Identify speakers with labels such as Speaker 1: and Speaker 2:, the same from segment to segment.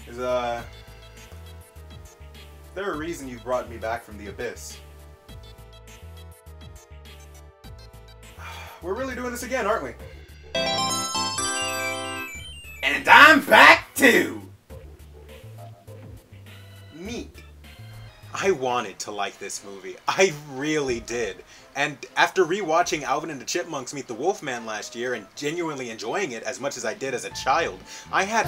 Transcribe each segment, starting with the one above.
Speaker 1: Is there a reason you brought me back from the abyss? We're really doing this again, aren't we? And I'm back too! Me.
Speaker 2: I wanted to like this movie. I really did. And after rewatching Alvin and the Chipmunks Meet the Wolfman last year and genuinely enjoying it as much as I did as a child, I had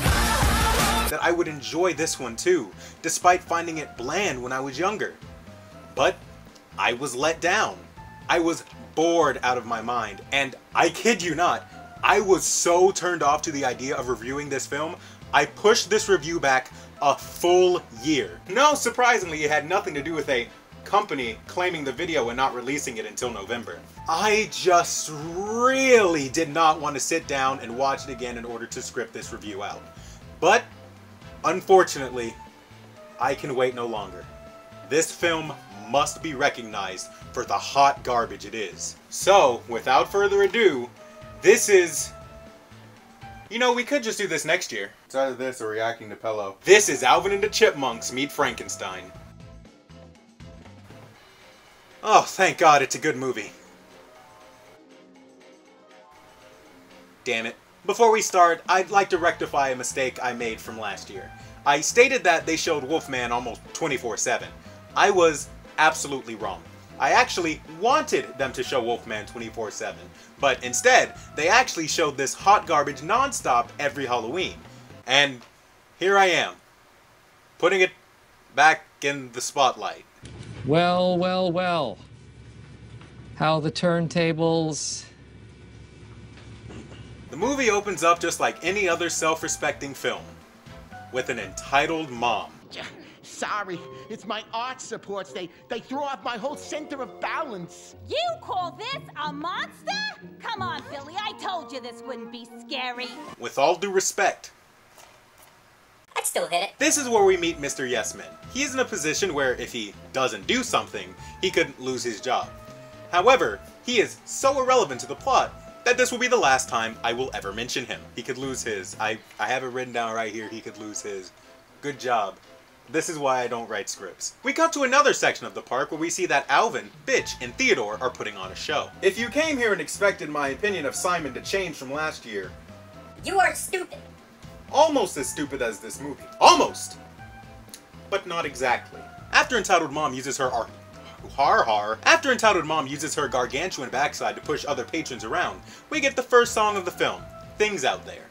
Speaker 2: that I would enjoy this one too, despite finding it bland when I was younger. But I was let down. I was bored out of my mind, and I kid you not, I was so turned off to the idea of reviewing this film, I pushed this review back a full year. No, surprisingly, it had nothing to do with a company claiming the video and not releasing it until November. I just really did not want to sit down and watch it again in order to script this review out. But, unfortunately, I can wait no longer. This film must be recognized for the hot garbage it is. So, without further ado, this is... You know, we could just do this next year.
Speaker 1: It's either this or reacting to Pello.
Speaker 2: This is Alvin and the Chipmunks Meet Frankenstein. Oh, thank God it's a good movie. Damn it. Before we start, I'd like to rectify a mistake I made from last year. I stated that they showed Wolfman almost 24/7. I was absolutely wrong. I actually wanted them to show Wolfman 24/7, but instead, they actually showed this hot garbage non-stop every Halloween. And here I am, putting it back in the spotlight.
Speaker 3: Well, well, well. How the turntables...
Speaker 2: The movie opens up just like any other self-respecting film, with an entitled mom.
Speaker 4: Sorry, it's my arch supports. They throw off my whole center of balance.
Speaker 5: You call this a monster? Come on, Billy, I told you this wouldn't be scary.
Speaker 2: With all due respect,
Speaker 6: I'd still hit it.
Speaker 2: this is where we meet Mr. Yes-Man. He is in a position where if he doesn't do something, he could lose his job. However, he is so irrelevant to the plot that this will be the last time I will ever mention him. He could lose his, I have it written down right here, he could lose his. Good job. This is why I don't write scripts. We cut to another section of the park where we see that Alvin, Bitch, and Theodore are putting on a show.
Speaker 1: If you came here and expected my opinion of Simon to change from last year...
Speaker 6: You are stupid.
Speaker 1: Almost as stupid as this movie.
Speaker 2: Almost! But not exactly. After Entitled Mom uses her After Entitled Mom uses her gargantuan backside to push other patrons around, we get the first song of the film, Things Out There.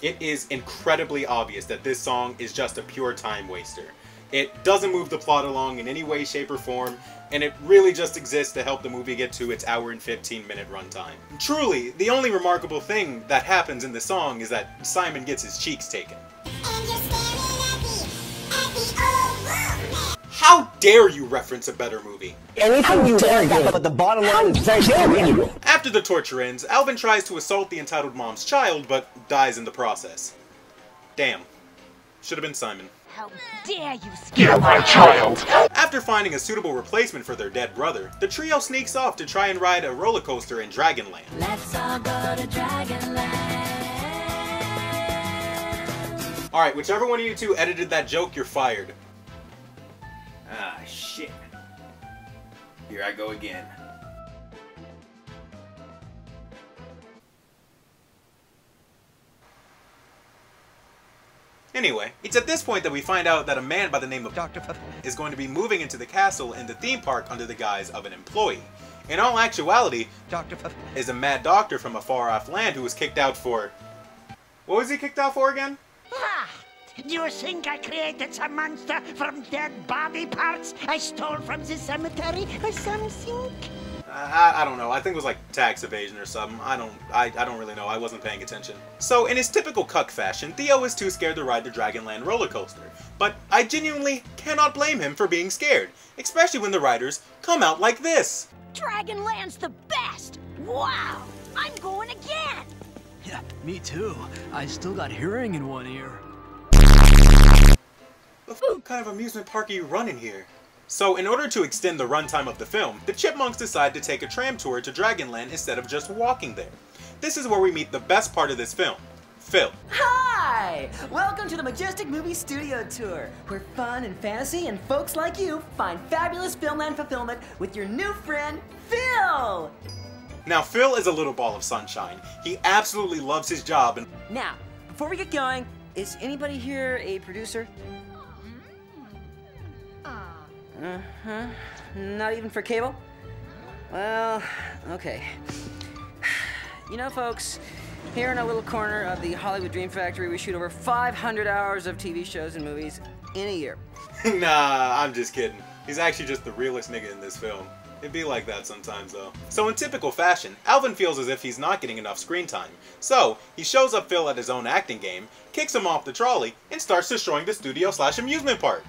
Speaker 2: It is incredibly obvious that this song is just a pure time waster. It doesn't move the plot along in any way, shape, or form, and it really just exists to help the movie get to its hour and 15-minute runtime. Truly, the only remarkable thing that happens in the song is that Simon gets his cheeks taken. How dare you reference a better movie?
Speaker 7: Anything you dare, but the bottom line is very clear.
Speaker 2: After the torture ends, Alvin tries to assault the entitled mom's child, but dies in the process. Damn. Should have been Simon.
Speaker 5: How dare you scare
Speaker 7: my child!
Speaker 2: After finding a suitable replacement for their dead brother, the trio sneaks off to try and ride a roller coaster in Dragonland.
Speaker 5: Let's all go to Dragonland.
Speaker 2: Alright, whichever one of you two edited that joke, you're fired.
Speaker 1: Ah, shit. Here I go again.
Speaker 2: Anyway, it's at this point that we find out that a man by the name of
Speaker 3: Dr. F
Speaker 2: is going to be moving into the castle in the theme park under the guise of an employee. In all actuality,
Speaker 3: Dr. F
Speaker 2: is a mad doctor from a far-off land who was kicked out for... What was he kicked out for again?
Speaker 7: Ah, do you think I created some monster from dead body parts I stole from the cemetery or something?
Speaker 2: I don't know. I think it was like tax evasion or something. I don't really know. I wasn't paying attention. So, in his typical cuck fashion, Theo is too scared to ride the Dragonland roller coaster. But I genuinely cannot blame him for being scared, especially when the riders come out like this.
Speaker 5: Dragonland's the best! Wow! I'm going again!
Speaker 8: Yeah, me too. I still got hearing in one ear.
Speaker 2: What kind of amusement park are you running here? So in order to extend the runtime of the film, the Chipmunks decide to take a tram tour to Dragonland instead of just walking there. This is where we meet the best part of this film, Phil.
Speaker 9: Hi! Welcome to the Majestic Movie Studio Tour, where fun and fantasy and folks like you find fabulous filmland fulfillment with your new friend, Phil!
Speaker 2: Now Phil is a little ball of sunshine. He absolutely loves his job and—
Speaker 9: Now, before we get going, is anybody here a producer? Not even for cable? Well, okay. You know, folks, here in a little corner of the Hollywood Dream Factory, we shoot over 500 hours of TV shows and movies in a year.
Speaker 2: Nah, I'm just kidding. He's actually just the realest nigga in this film. It'd be like that sometimes, though. So in typical fashion, Alvin feels as if he's not getting enough screen time. So, he shows up Phil at his own acting game, kicks him off the trolley, and starts destroying the studio/amusement park.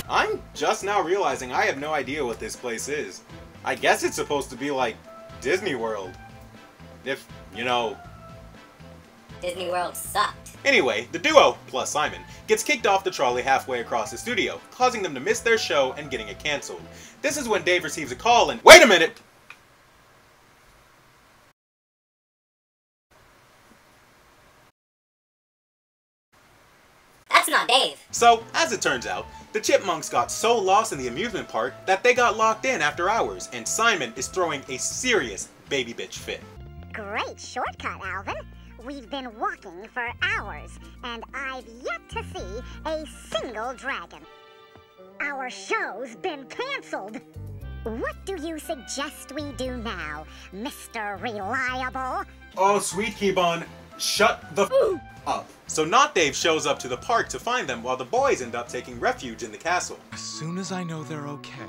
Speaker 2: I'm just now realizing I have no idea what this place is. I guess it's supposed to be like Disney World. If, you know...
Speaker 6: Disney World sucked.
Speaker 2: Anyway, the duo, plus Simon, gets kicked off the trolley halfway across the studio, causing them to miss their show and getting it cancelled. This is when Dave receives a call and— Wait a minute!
Speaker 6: That's not Dave.
Speaker 2: So, as it turns out, the Chipmunks got so lost in the amusement park that they got locked in after hours, and Simon is throwing a serious baby bitch fit.
Speaker 10: Great shortcut, Alvin. We've been walking for hours, and I've yet to see a single dragon. Our show's been canceled. What do you suggest we do now, Mr. Reliable?
Speaker 2: Oh, sweet Keybon, shut the f up. So Not Dave shows up to the park to find them while the boys end up taking refuge in the castle.
Speaker 11: As soon as I know they're okay,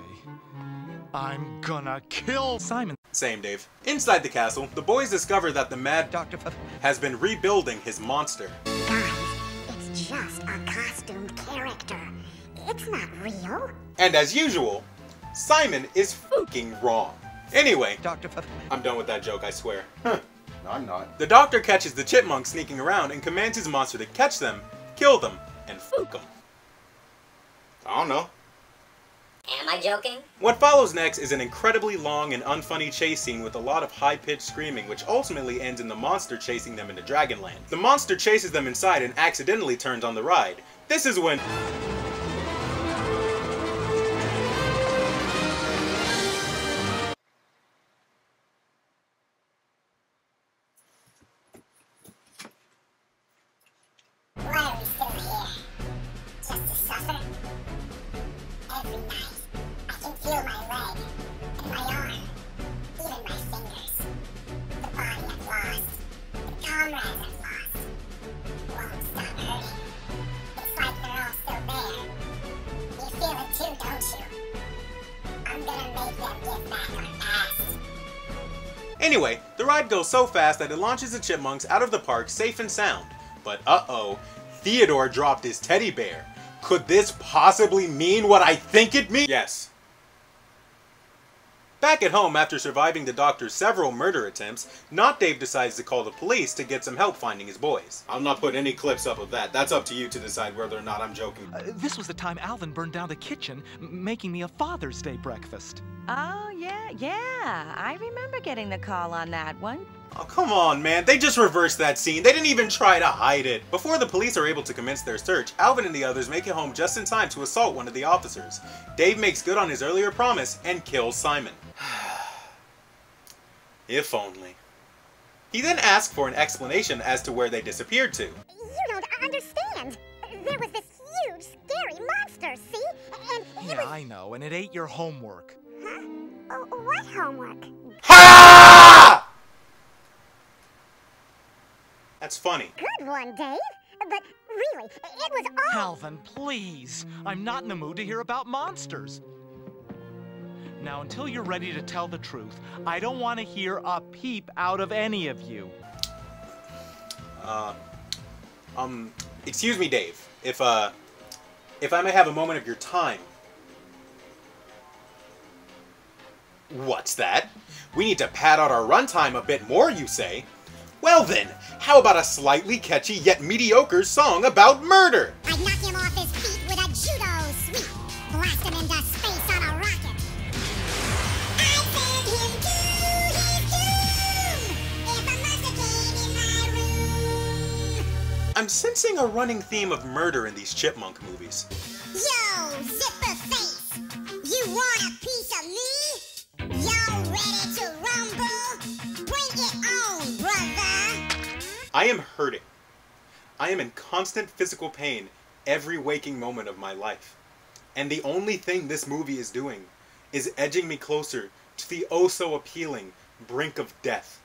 Speaker 11: I'm gonna kill Simon.
Speaker 2: Same, Dave. Inside the castle, the boys discover that the Mad Dr. has been rebuilding his monster.
Speaker 10: Guys, it's just a costumed character. It's not real.
Speaker 2: And as usual, Simon is fucking wrong. Anyway, I'm done with that joke, I swear.
Speaker 1: No, I'm not.
Speaker 2: The Doctor catches the Chipmunks sneaking around and commands his monster to catch them, kill them, and fuck them.
Speaker 1: I don't know.
Speaker 6: Am I joking?
Speaker 2: What follows next is an incredibly long and unfunny chase scene with a lot of high-pitched screaming, which ultimately ends in the monster chasing them into Dragonland. The monster chases them inside and accidentally turns on the ride. This is when...
Speaker 10: Why are we still here? Just to suffer? Every night, I can feel my leg, and my arm, even my fingers. The body I've lost, the comrades I've lost, won't stop hurting. It's like they're all still there. You feel it too, don't you? I'm gonna make them give back our past.
Speaker 2: Anyway, the ride goes so fast that it launches the Chipmunks out of the park safe and sound. But uh-oh, Theodore dropped his teddy bear. Could this possibly mean what I think it means? Yes. Back at home, after surviving the Doctor's several murder attempts, Not Dave decides to call the police to get some help finding his boys. I'm not putting any clips up of that. That's up to you to decide whether or not I'm joking.
Speaker 11: This was the time Alvin burned down the kitchen, making me a Father's Day breakfast.
Speaker 12: Oh, yeah. I remember getting the call on that one.
Speaker 2: Oh, come on, man. They just reversed that scene. They didn't even try to hide it. Before the police are able to commence their search, Alvin and the others make it home just in time to assault one of the officers. Dave makes good on his earlier promise and kills Simon. If only. He then asks for an explanation as to where they disappeared to.
Speaker 10: You don't understand. There was this huge, scary monster, see? And it
Speaker 11: Yeah, I know, and it ate your homework.
Speaker 10: Huh? Oh, what homework?
Speaker 2: Ha! That's funny.
Speaker 10: Good one, Dave. But really, it was all...
Speaker 11: Alvin, please. I'm not in the mood to hear about monsters. Now, until you're ready to tell the truth, I don't want to hear a peep out of any of you.
Speaker 2: Excuse me, Dave. If I may have a moment of your time. What's that? We need to pad out our runtime a bit more, you say? Well then, how about a slightly catchy yet mediocre song about murder?
Speaker 10: I'd knock him off his feet with a
Speaker 2: I'm sensing a running theme of murder in these Chipmunk movies.
Speaker 10: Yo, zipper face! You want a piece of me? Y'all ready to rumble? Bring it on, brother!
Speaker 2: I am hurting. I am in constant physical pain every waking moment of my life. And the only thing this movie is doing is edging me closer to the oh-so-appealing brink of death.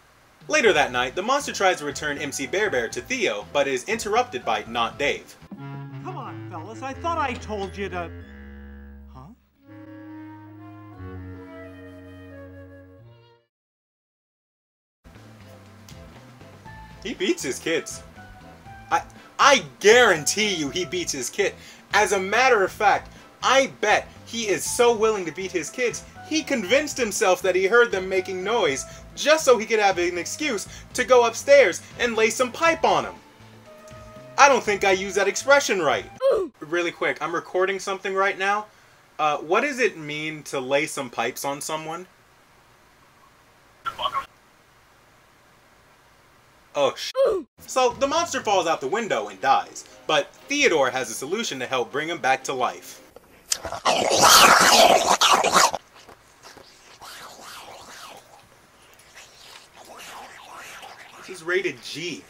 Speaker 2: Later that night, the monster tries to return MC Bear Bear to Theo, but is interrupted by Not Dave.
Speaker 11: Come on, fellas, I thought I told you to... Huh?
Speaker 2: He beats his kids. I guarantee you he beats his kid. As a matter of fact, I bet he is so willing to beat his kids, he convinced himself that he heard them making noise just so he could have an excuse to go upstairs and lay some pipe on him. I don't think I used that expression right. Really quick, I'm recording something right now. What does it mean to lay some pipes on someone? Oh, So, the monster falls out the window and dies, but Theodore has a solution to help bring him back to life. This is rated G.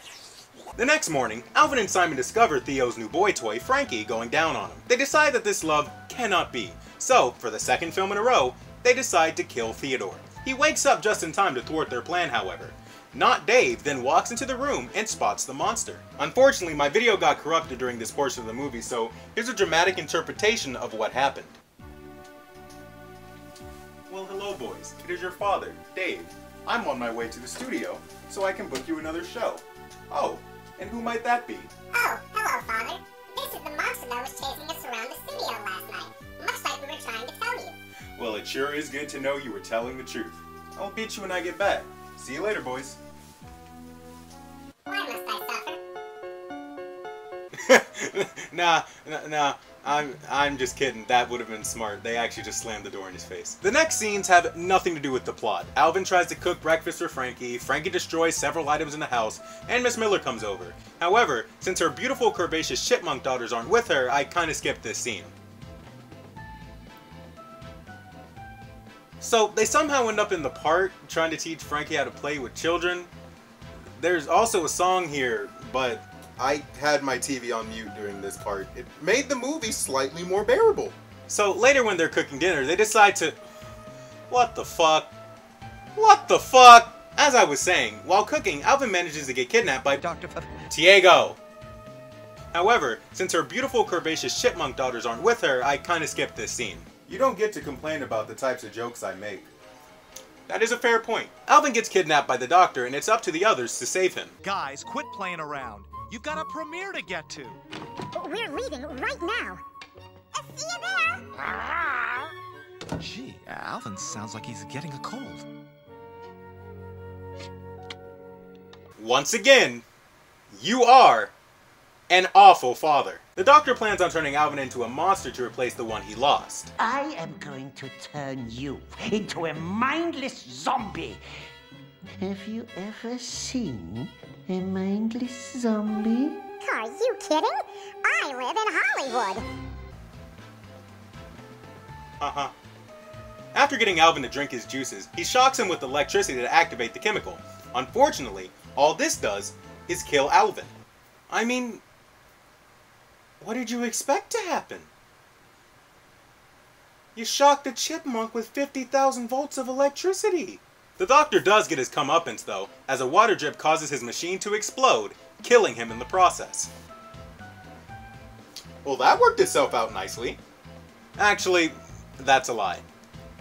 Speaker 2: The next morning, Alvin and Simon discover Theo's new boy toy, Frankie, going down on him. They decide that this love cannot be, so, for the second film in a row, they decide to kill Theodore. He wakes up just in time to thwart their plan, however. Not Dave then walks into the room and spots the monster. Unfortunately, my video got corrupted during this portion of the movie, so here's a dramatic interpretation of what happened. Well, hello boys. It is your father, Dave. I'm on my way to the studio, so I can book you another show. Oh, and who might that be?
Speaker 10: Oh, hello, Father. This is the monster that was chasing us around the studio last night, much like we were trying to tell you.
Speaker 2: Well, it sure is good to know you were telling the truth. I'll beat you when I get back. See you later, boys.
Speaker 10: Why must I
Speaker 2: suffer? Nah, I'm just kidding. That would have been smart. They actually just slammed the door in his face. The next scenes have nothing to do with the plot. Alvin tries to cook breakfast for Frankie, Frankie destroys several items in the house, and Miss Miller comes over. However, since her beautiful curvaceous chipmunk daughters aren't with her, I kinda skipped this scene. So, they somehow end up in the park, trying to teach Frankie how to play with children. There's also a song here, but
Speaker 1: I had my TV on mute during this part. It made the movie slightly more bearable.
Speaker 2: So, later when they're cooking dinner, they decide to... What the fuck? What the fuck? As I was saying, while cooking, Alvin manages to get kidnapped by Dr. Tiago. However, since her beautiful curvaceous chipmunk daughters aren't with her, I kinda skipped this scene.
Speaker 1: You don't get to complain about the types of jokes I make.
Speaker 2: That is a fair point. Alvin gets kidnapped by the doctor, and it's up to the others to save him.
Speaker 11: Guys, quit playing around. You've got a premiere to get to.
Speaker 10: We're leaving right now. See you there.
Speaker 11: Gee, Alvin sounds like he's getting a cold.
Speaker 2: Once again, you are an awful father. The doctor plans on turning Alvin into a monster to replace the one he lost.
Speaker 7: I am going to turn you into a mindless zombie. Have you ever seen a mindless zombie?
Speaker 10: Are you kidding? I live in Hollywood.
Speaker 2: Uh-huh. After getting Alvin to drink his juices, he shocks him with electricity to activate the chemical. Unfortunately, all this does is kill Alvin. I mean, what did you expect to happen? You shocked a chipmunk with 50,000 volts of electricity. The doctor does get his comeuppance though, as a water drip causes his machine to explode, killing him in the process. Well, that worked itself out nicely. Actually, that's a lie.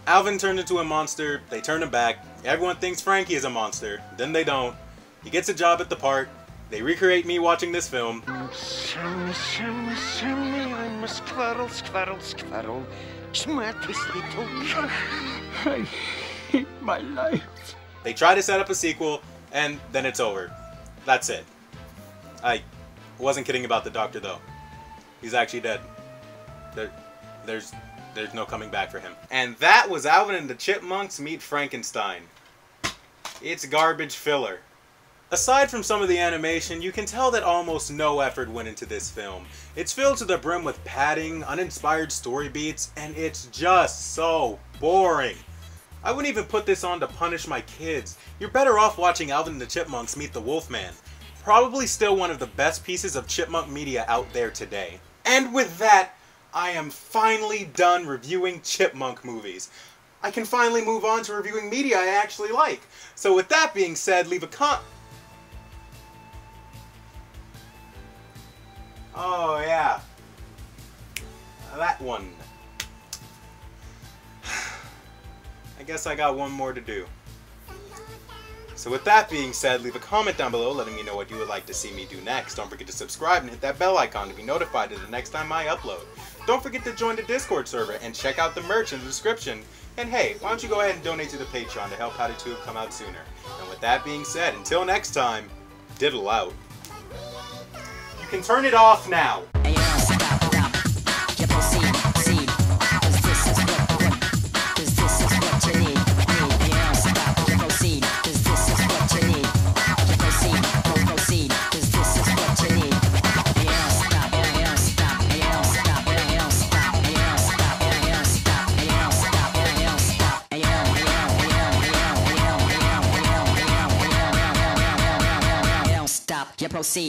Speaker 2: Alvin turned into a monster, they turn him back, everyone thinks Frankie is a monster, then they don't. He gets a job at the park, they recreate me watching this film.
Speaker 7: Sammy, I'm a squirrel, squirrel, squirrel. Smartest little...
Speaker 4: I hate my life.
Speaker 2: They try to set up a sequel, and then it's over. That's it. I wasn't kidding about the doctor though. He's actually dead. There's no coming back for him. And that was Alvin and the Chipmunks Meet Frankenstein. It's garbage filler. Aside from some of the animation, you can tell that almost no effort went into this film. It's filled to the brim with padding, uninspired story beats, and it's just so boring. I wouldn't even put this on to punish my kids. You're better off watching Alvin and the Chipmunks Meet the Wolfman. Probably still one of the best pieces of chipmunk media out there today. And with that, I am finally done reviewing chipmunk movies. I can finally move on to reviewing media I actually like. So with that being said, leave a Oh yeah. That one. I guess I got one more to do. So with that being said, leave a comment down below letting me know what you would like to see me do next. Don't forget to subscribe and hit that bell icon to be notified of the next time I upload. Don't forget to join the Discord server and check out the merch in the description. And hey, why don't you go ahead and donate to the Patreon to help HowdyTube come out sooner. And with that being said, until next time, diddle out. You can turn it off now.
Speaker 13: You proceed.